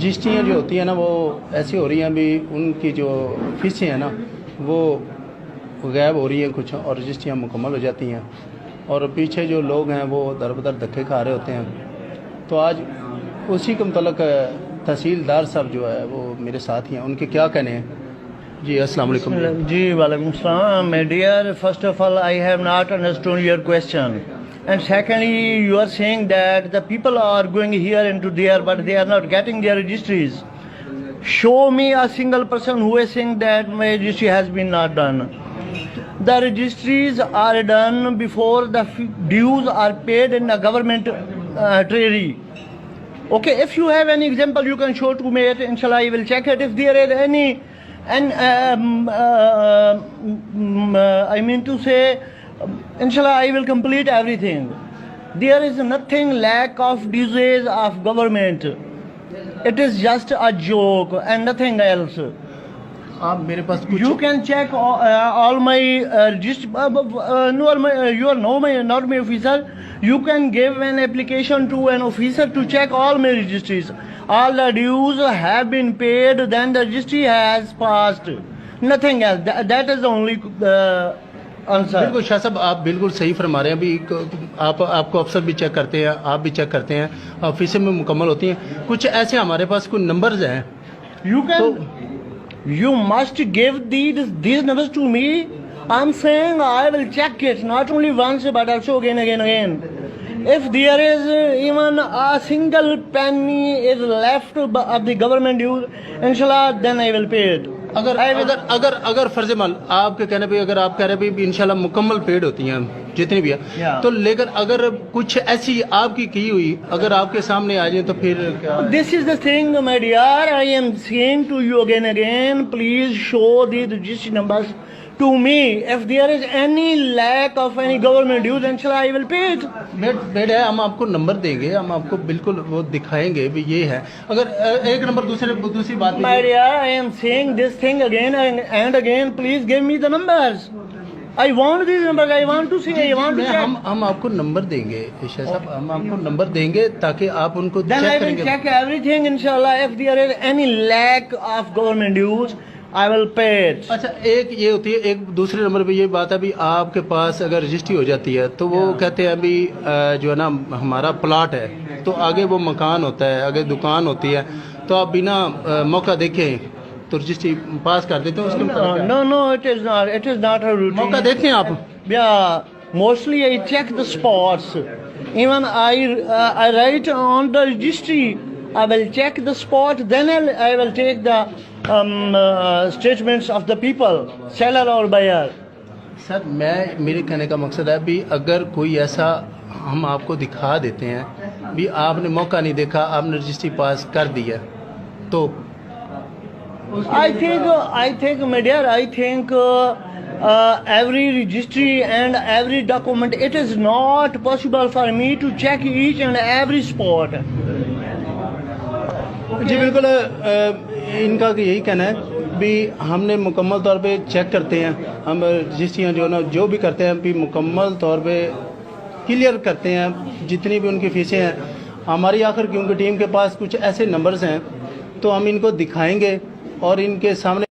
रजिस्ट्रियाँ जो होती हैं ना वो ऐसी हो रही हैं अभी, उनकी जो फीसें हैं ना वो गायब हो रही हैं कुछ, और रजिस्ट्रियाँ मुकम्मल हो जाती हैं, और पीछे जो लोग हैं वो दर बदर धक्के खा रहे होते हैं। तो आज उसी के मुतल्लिक़ तहसीलदार साहब जो है वो मेरे साथ ही हैं, उनके क्या कहने हैं। जी अस्सलाम वालेकुम। जी वालेकुम सलाम। My dear, first of all, I have not understood your question. And secondly, you are saying that the people are going here and to there, but they are not getting their registries. Show me a single person who is saying that my registry has been not done. The registries are done before the dues are paid in the government treasury. Okay, if you have any example, you can show to me it. Inshallah, I will check it. If there is any, and I mean to say, inshallah, I will complete everything. There is nothing lack of dues of government. It is just a joke and nothing else. आप मेरे पास कुछ You can check all my register. You are not my officer. You can give an application to an officer to check all my registries. All the dues have been paid, then the registry has passed. Nothing else. That is the only answer. बिल्कुल शाह साहब, आप बिल्कुल सही फरमा रहे हैं। अभी आपको अफसर भी चेक करते हैं, आप भी चेक करते हैं, ऑफिस में मुकम्मल होती हैं। कुछ ऐसे हमारे पास कुछ नंबर्स हैं। You must give these numbers to me. I'm saying I will check it not only once but also again. If there is even a single penny is left of the government dues, inshallah, then I will pay it. अगर फर्ज मान आपके कहने पे, अगर आप कह रहे हैं इंशाल्लाह मुकम्मल पेड होती हैं जितनी भी है, तो लेकिन अगर कुछ ऐसी आपकी की हुई अगर आपके सामने आ जाए तो फिर क्या? This is the thing, my dear. I am saying to you again, please show the registry numbers to me. If there is any lack of any government dues, inshallah I will pay it. Bed है, हम आपको number देंगे, हम आपको बिल्कुल वो दिखाएंगे भी ये है। अगर एक नंबर दूसरी बात, my dear, I am saying this thing again and again. Please give me the numbers. I want these numbers. I want to see. I want to check. हम आपको नंबर देंगे शाह साहब, हम आपको नंबर देंगे ताकि आप उनको then चेक I will करेंगे। check everything, inshallah. If there is any lack of government dues, I will pay it. अच्छा, एक ये होती है, एक दूसरे नंबर पे ये बात है भी आपके पास अगर रजिस्ट्री हो जाती है तो वो कहते हैं अभी जो है ना हमारा प्लाट है, तो आगे वो मकान होता है, आगे दुकान होती है, तो आप बिना मौका देखे तो रजिस्ट्री पास कर देते हैं उसके मुताबिक। No, it is not a routine. मौका देखें आप। Yeah, mostly I check the spots. Even I write on the registry. I will check the spot, then I will take the statements of the people, seller or buyer. Sir मेरे कहने का मकसद है भी अगर कोई ऐसा हम आपको दिखा देते हैं भी आपने मौका नहीं देखा, आपने रजिस्ट्री पास कर दिया, तो I think, my dear, I think every registry and every document, it is not possible for me to check each and every spot. जी बिल्कुल, इनका यही कहना है भी हमने मुकम्मल तौर पे चेक करते हैं, हम रजिस्ट्रियाँ जो ना जो भी करते हैं भी मुकम्मल तौर पे क्लियर करते हैं जितनी भी उनकी फीसें हैं। हमारी आखिर क्योंकि टीम के पास कुछ ऐसे नंबर्स हैं तो हम इनको दिखाएंगे और इनके सामने